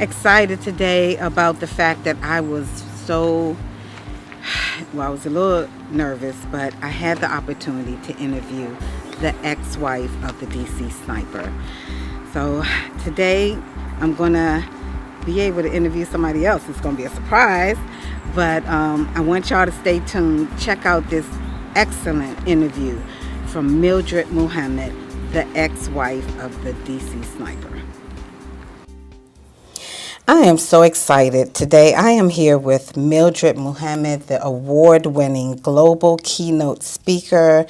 excited today about the fact that I was so, well, I was a little nervous, but I had the opportunity to interview the ex-wife of the DC sniper. So today I'm going to be able to interview somebody else. It's going to be a surprise, but I want y'all to stay tuned. Check out this excellent interview from Mildred Muhammad, the ex-wife of the DC sniper. I am so excited. Today I am here with Mildred Muhammad, the award-winning global keynote speaker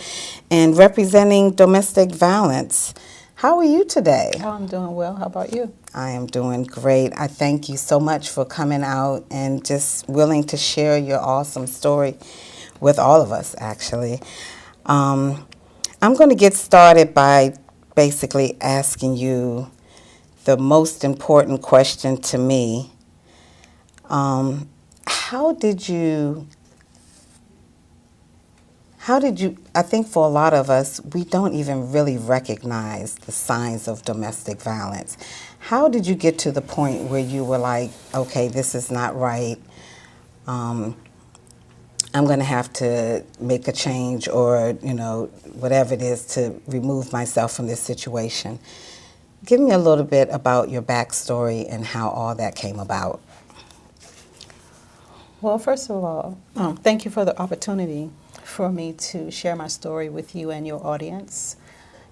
and representing domestic violence. How are you today? Oh, I'm doing well. How about you? I am doing great. I thank you so much for coming out and just willing to share your awesome story with all of us, actually. I'm going to get started by basically asking you the most important question to me. How did you, I think for a lot of us, we don't even really recognize the signs of domestic violence. How did you get to the point where you were like, okay, this is not right, I'm going to have to make a change or, whatever it is to remove myself from this situation? Give me a little bit about your backstory and how all that came about. Well, first of all, thank you for the opportunity for me to share my story with you and your audience.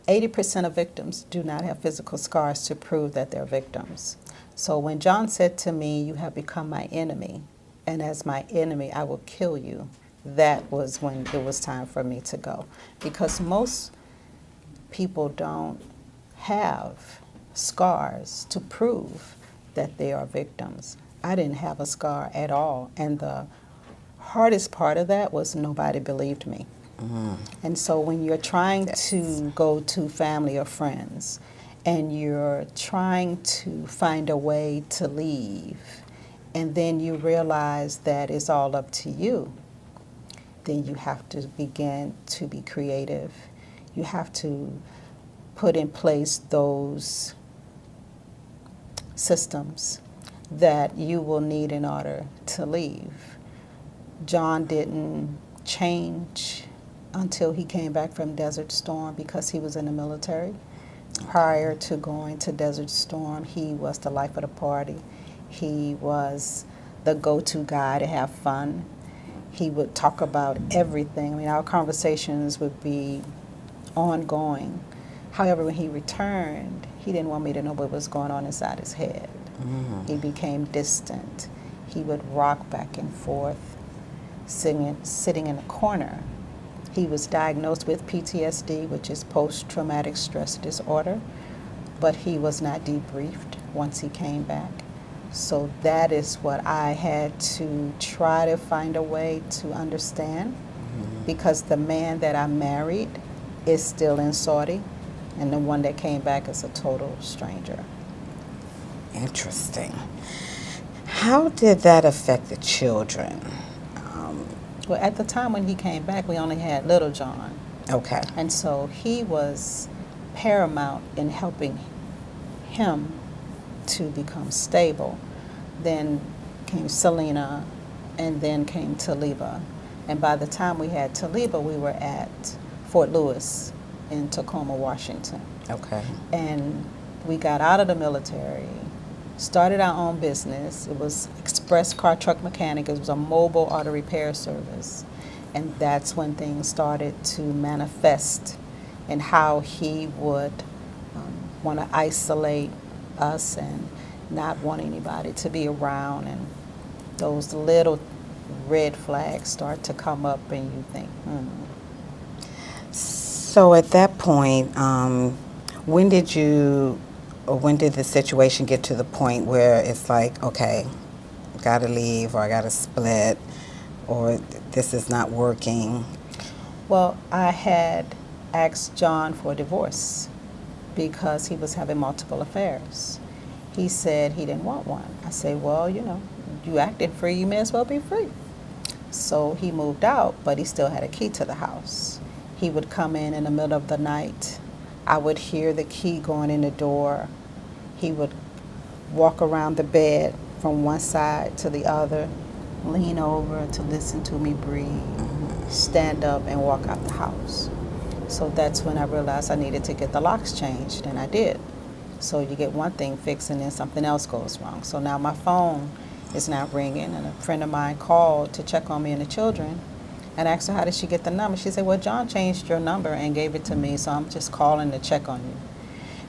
80% of victims do not have physical scars to prove that they're victims. So when John said to me, "You have become my enemy, and as my enemy, I will kill you," that was when it was time for me to go. Because most people don't have scars to prove that they are victims. I didn't have a scar at all, and the hardest part of that was nobody believed me. And so when you're trying to go to family or friends and you're trying to find a way to leave, and then you realize that it's all up to you, then you have to begin to be creative. You have to put in place those systems that you will need in order to leave. John didn't change until he came back from Desert Storm because he was in the military. Prior to going to Desert Storm, he was the life of the party. He was the go-to guy to have fun. He would talk about everything. I mean, our conversations would be ongoing. However, when he returned, he didn't want me to know what was going on inside his head. He became distant. He would rock back and forth, sitting in a corner. He was diagnosed with PTSD, which is post-traumatic stress disorder, but he was not debriefed once he came back. So that is what I had to try to find a way to understand, because the man that I married is still in Saudi, and the one that came back is a total stranger. Interesting. How did that affect the children? Well, at the time when he came back, we only had little John. Okay. And so he was paramount in helping him to become stable. Then came Selena, and then came Taliba. And by the time we had Taliba, we were at Fort Lewis in Tacoma, Washington. Okay. And we got out of the military, started our own business. It was Express Car Truck Mechanic. It was a mobile auto repair service. And that's when things started to manifest in how he would want to isolate us and not want anybody to be around. And those little red flags start to come up, and you think, So at that point, when did the situation get to the point where it's like, okay, gotta leave, or I gotta split, or this is not working? Well, I had asked John for a divorce because he was having multiple affairs. He said he didn't want one. I said, well, you acting free, you may as well be free. So he moved out, but he still had a key to the house. He would come in the middle of the night. I would hear the key going in the door. He would walk around the bed from one side to the other, lean over to listen to me breathe, stand up and walk out the house. So that's when I realized I needed to get the locks changed, and I did. So you get one thing fixed and then something else goes wrong. So now my phone is not ringing, and a friend of mine called to check on me and the children and asked her how did she get the number. She said, well, John changed your number and gave it to me, so I'm just calling to check on you.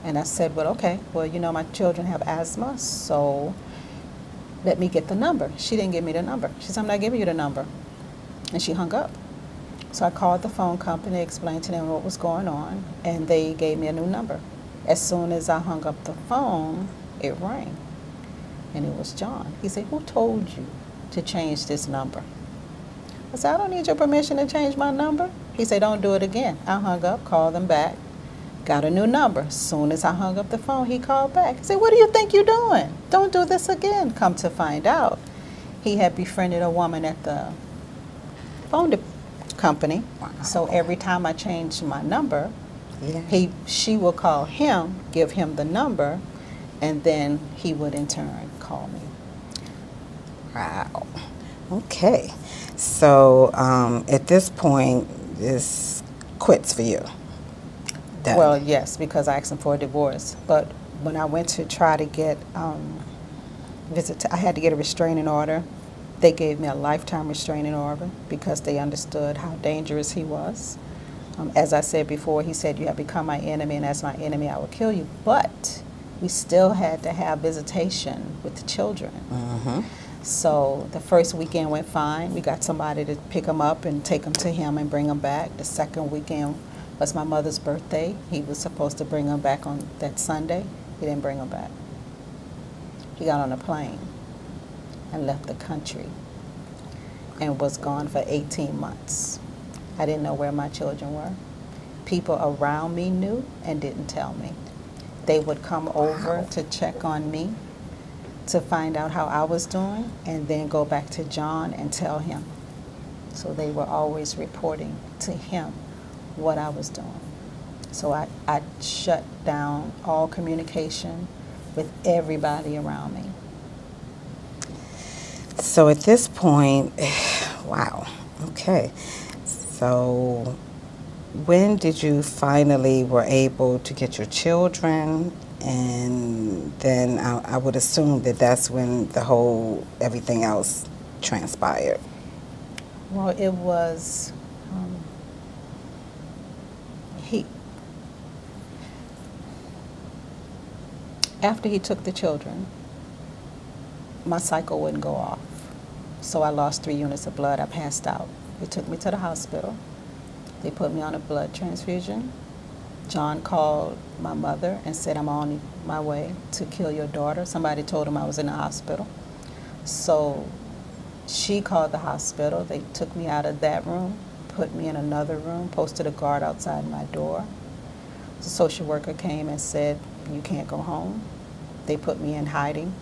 And I said, well, okay, well, you know, my children have asthma, so let me get the number. She didn't give me the number. She said, I'm not giving you the number. And she hung up. So I called the phone company, explained to them what was going on, and they gave me a new number. As soon as I hung up the phone, it rang. And it was John. He said, who told you to change this number? I said, I don't need your permission to change my number. He said, don't do it again. I hung up, called them back, got a new number. As soon as I hung up the phone, he called back. He said, what do you think you're doing? Don't do this again. Come to find out, he had befriended a woman at the phone company. Wow. So every time I changed my number, Yeah. she will call him, give him the number, and then he would in turn call me. Wow. Okay. So at this point, this quits for you. Done. Well, yes, because I asked him for a divorce. But when I went to try to get I had to get a restraining order. They gave me a lifetime restraining order because they understood how dangerous he was. As I said before, he said, you have become my enemy, and as my enemy, I will kill you. But we still had to have visitation with the children. Mm-hmm. So the first weekend went fine. We got somebody to pick him up and take him to him and bring him back. The second weekend was my mother's birthday. He was supposed to bring him back on that Sunday. He didn't bring him back. He got on a plane and left the country and was gone for 18 months. I didn't know where my children were. People around me knew and didn't tell me. They would come over to check on me to find out how I was doing and then go back to John and tell him. So they were always reporting to him what I was doing. So I shut down all communication with everybody around me. So at this point, wow. Okay. So when did you finally were able to get your children? And then I would assume that that's when the whole everything else transpired. Well, it was after he took the children, my cycle wouldn't go off. So I lost 3 units of blood. I passed out. They took me to the hospital. They put me on a blood transfusion. John called my mother and said, I'm on my way to kill your daughter. Somebody told him I was in the hospital. So she called the hospital. They took me out of that room, put me in another room, posted a guard outside my door. The social worker came and said, you can't go home. They put me in hiding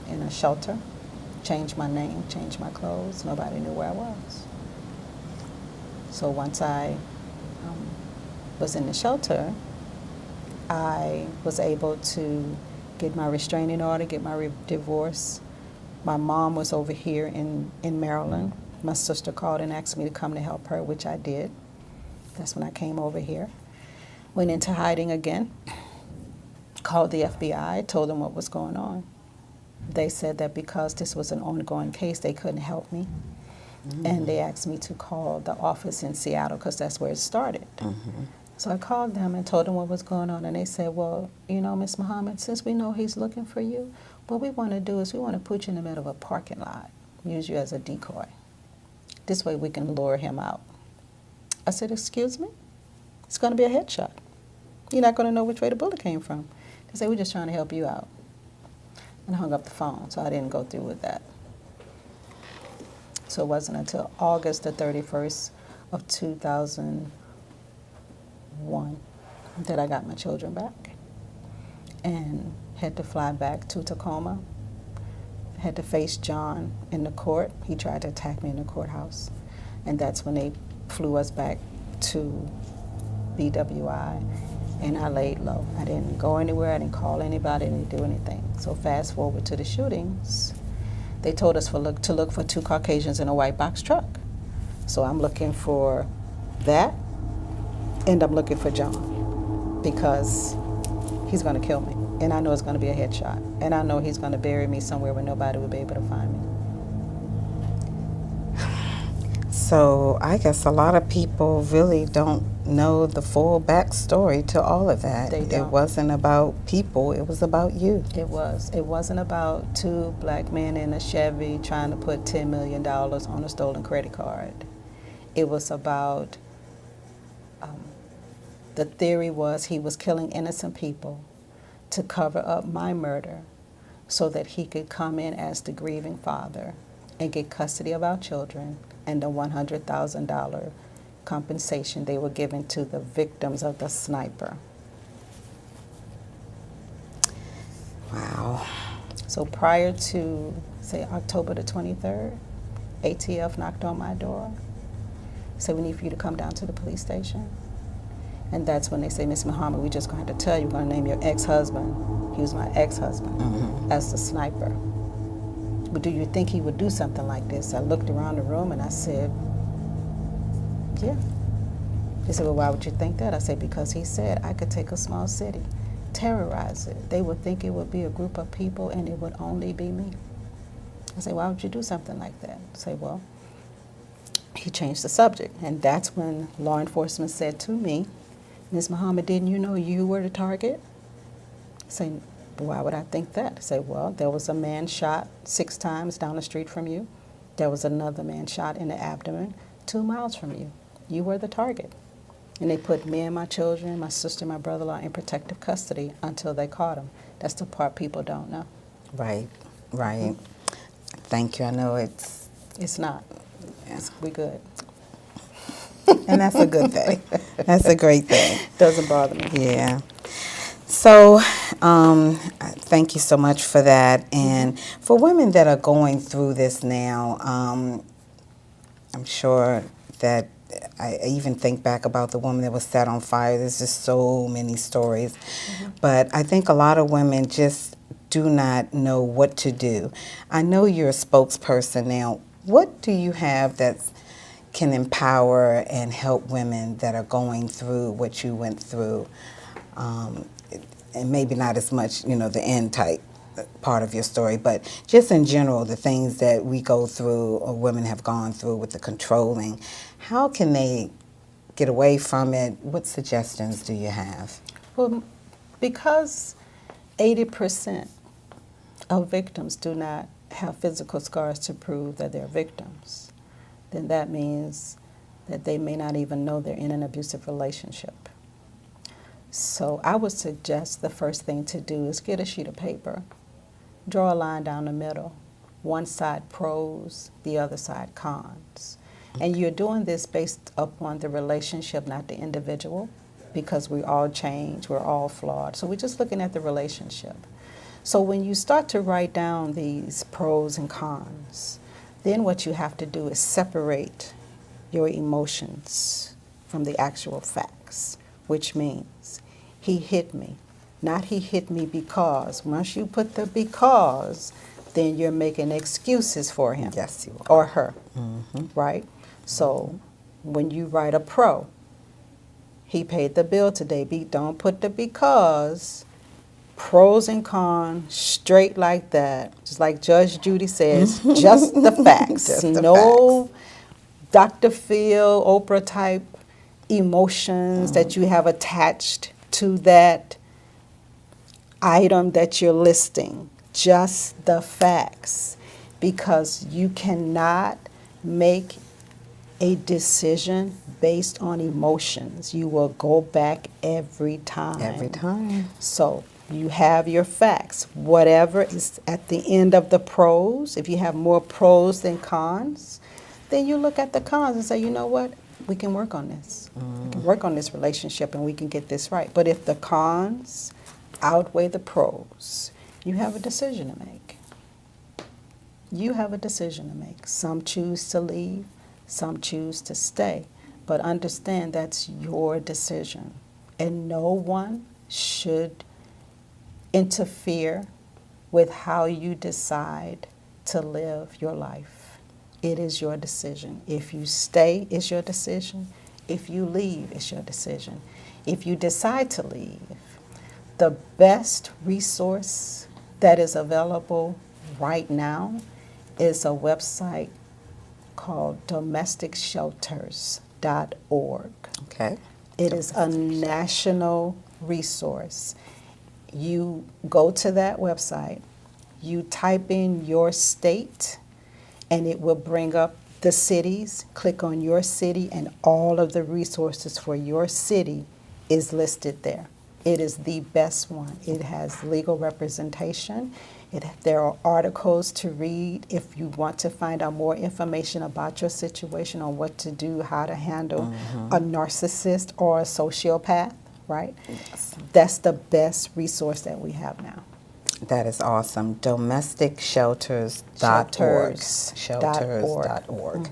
in a shelter, changed my name, changed my clothes. Nobody knew where I was. So once I was in the shelter, I was able to get my restraining order, get my divorce. My mom was over here in Maryland. My sister called and asked me to come to help her, which I did. That's when I came over here. Went into hiding again, called the FBI, told them what was going on. They said that because this was an ongoing case, they couldn't help me. Mm-hmm. And they asked me to call the office in Seattle because that's where it started. Mm-hmm. So I called them and told them what was going on, and they said, well, you know, Miss Muhammad, since we know he's looking for you, what we want to do is we want to put you in the middle of a parking lot, use you as a decoy. This way we can lure him out. I said, excuse me? It's going to be a headshot. You're not going to know which way the bullet came from. They said, we're just trying to help you out. And I hung up the phone, so I didn't go through with that. So it wasn't until August the 31st of 2001 that I got my children back and had to fly back to Tacoma. Had to face John in the court. He tried to attack me in the courthouse. And that's when they flew us back to BWI and I laid low. I didn't go anywhere. I didn't call anybody. I didn't do anything. So fast forward to the shootings. They told us to look for 2 Caucasians in a white box truck. So I'm looking for that, and I'm looking for John, because he's going to kill me. And I know it's going to be a headshot. And I know he's going to bury me somewhere where nobody will be able to find me. So I guess a lot of people really don't know the full backstory to all of that. They don't. It wasn't about people, it was about you. It was. It wasn't about 2 black men in a Chevy trying to put $10 million on a stolen credit card. It was about, the theory was he was killing innocent people to cover up my murder so that he could come in as the grieving father and get custody of our children and the $100,000 compensation they were giving to the victims of the sniper. Wow. So prior to, say, October the 23rd, ATF knocked on my door, said, we need for you to come down to the police station. And that's when they say, Miss Muhammad, we just going to have to tell you, we're going to name your ex-husband, he was my ex-husband, as the sniper. But do you think he would do something like this? I looked around the room and I said, yeah. They said, well, why would you think that? I said, because he said I could take a small city, terrorize it. They would think it would be a group of people and it would only be me. I said, why would you do something like that? I say, well, he changed the subject. And that's when law enforcement said to me, Ms. Muhammad, didn't you know you were the target? I say, why would I think that? I say, well, there was a man shot 6 times down the street from you. There was another man shot in the abdomen 2 miles from you. You were the target. And they put me and my children, my sister, my brother-in-law in protective custody until they caught him. That's the part people don't know. Right, right. Thank you. I know It's not. Yeah. We good. And that's a good thing. That's a great thing. Doesn't bother me. Yeah. So, thank you so much for that. And for women that are going through this now, I'm sure that I even think back about the woman that was set on fire. There's just so many stories. But I think a lot of women just do not know what to do. I know you're a spokesperson now. What do you have that can empower and help women that are going through what you went through? And maybe not as much, the end type part of your story, but just in general, the things that we go through or women have gone through with the controlling. How can they get away from it? What suggestions do you have? Well, because 80% of victims do not have physical scars to prove that they're victims, then that means that they may not even know they're in an abusive relationship. So I would suggest the first thing to do is get a sheet of paper, draw a line down the middle, one side pros, the other side cons. And you're doing this based upon the relationship, not the individual, because we all change, we're all flawed. So we're just looking at the relationship. So when you start to write down these pros and cons, then what you have to do is separate your emotions from the actual facts, which means he hit me, not he hit me because. Once you put the because, then you're making excuses for him. Yes, you are. Or her, right? So when you write a pro, he paid the bill today. Don't put the because. Pros and cons, straight like that. Just like Judge Judy says, just the facts. Just the no facts. Dr. Phil, Oprah type emotions that you have attached to that item that you're listing. Just the facts. Because you cannot make a decision based on emotions. You will go back every time. Every time. So you have your facts. Whatever is at the end of the pros, if you have more pros than cons, then you look at the cons and say, you know what? We can work on this. We can work on this relationship and we can get this right. But if the cons outweigh the pros, you have a decision to make. You have a decision to make. Some choose to leave, some choose to stay. But understand that's your decision. and no one should interfere with how you decide to live your life. It is your decision. If you stay, it's your decision. If you leave, it's your decision. If you decide to leave, the best resource that is available right now is a website called domesticshelters.org. Okay. It is a national resource. You go to that website, you type in your state, and it will bring up the cities. Click on your city, and all of the resources for your city is listed there. It is the best one. It has legal representation. There are articles to read if you want to find out more information about your situation, on what to do, how to handle a narcissist or a sociopath, right? Yes. That's the best resource that we have now. That is awesome. Domesticshelters.org. Shelters.org.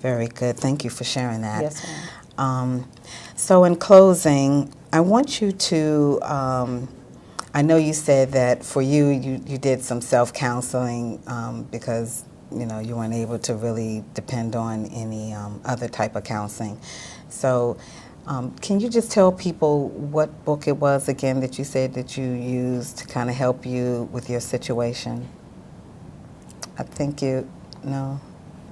Very good. Thank you for sharing that. Yes, ma'am. So in closing, I want you to, I know you said that for you, you did some self-counseling because, you know, you weren't able to really depend on any other type of counseling. So can you just tell people what book it was again that you said that you used to kind of help you with your situation? I think no,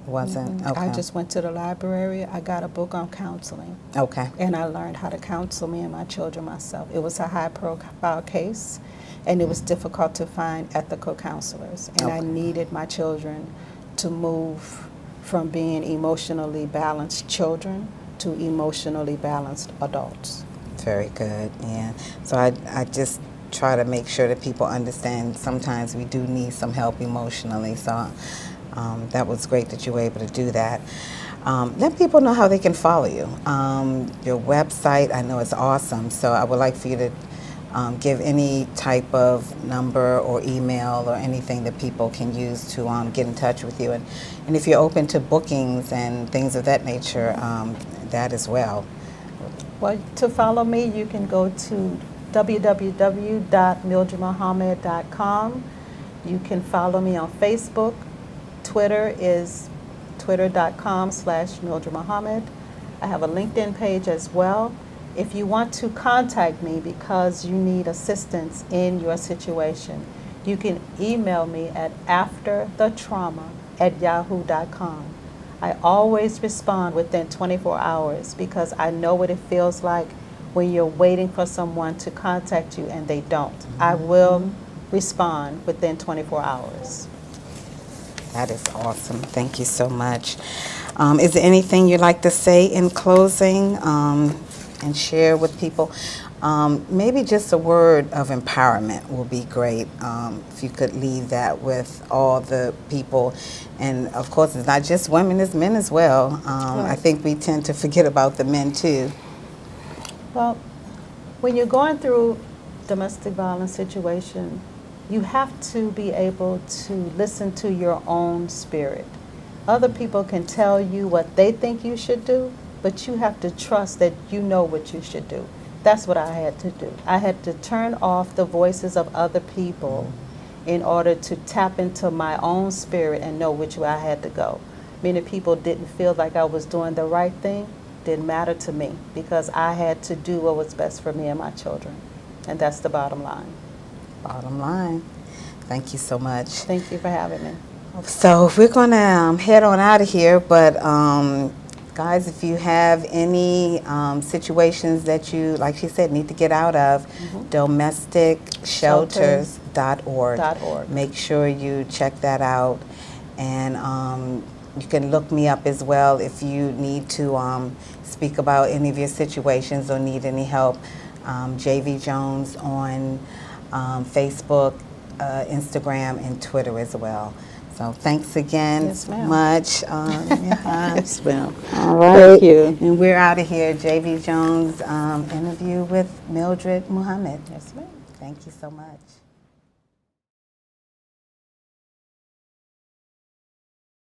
it wasn't. Okay. I just went to the library. I got a book on counseling. Okay. And I learned how to counsel me and my children myself. It was a high-profile case, and it was difficult to find ethical counselors. And I Okay. needed my children to move from being emotionally balanced children to emotionally balanced adults. Very good, yeah. So I just try to make sure that people understand sometimes we do need some help emotionally. So that was great that you were able to do that. Let people know how they can follow you. Your website, I know it's awesome, so I would like for you to give any type of number or email or anything that people can use to get in touch with you. And if you're open to bookings and things of that nature, that as well. Well, to follow me, you can go to www.mildredmuhammad.com. You can follow me on Facebook. Twitter is twitter.com/MildredMuhammad. I have a LinkedIn page as well. If you want to contact me because you need assistance in your situation, you can email me at afterthetrauma@yahoo.com. I always respond within 24 hours because I know what it feels like when you're waiting for someone to contact you and they don't. I will respond within 24 hours. That is awesome. Thank you so much. Is there anything you'd like to say in closing and share with people? Maybe just a word of empowerment will be great. If you could leave that with all the people. And of course, it's not just women, it's men as well. Right. I think we tend to forget about the men too. Well, when you're going through domestic violence situation, you have to be able to listen to your own spirit. Other people can tell you what they think you should do, but you have to trust that you know what you should do. That's what I had to do. I had to turn off the voices of other people in order to tap into my own spirit and know which way I had to go. Many people didn't feel like I was doing the right thing. Didn't matter to me because I had to do what was best for me and my children. And that's the bottom line. Bottom line. Thank you so much. Thank you for having me. So we're going to head on out of here, but guys, if you have any situations that you, like she said, need to get out of, domesticshelters.org. Make sure you check that out. And you can look me up as well if you need to speak about any of your situations or need any help. JV Jones on Facebook, Instagram, and Twitter as well. So thanks again much. Yes, ma'am. All right. Thank you. And we're out of here. JV Jones interview with Mildred Muhammad. Yes, ma'am. Thank you so much.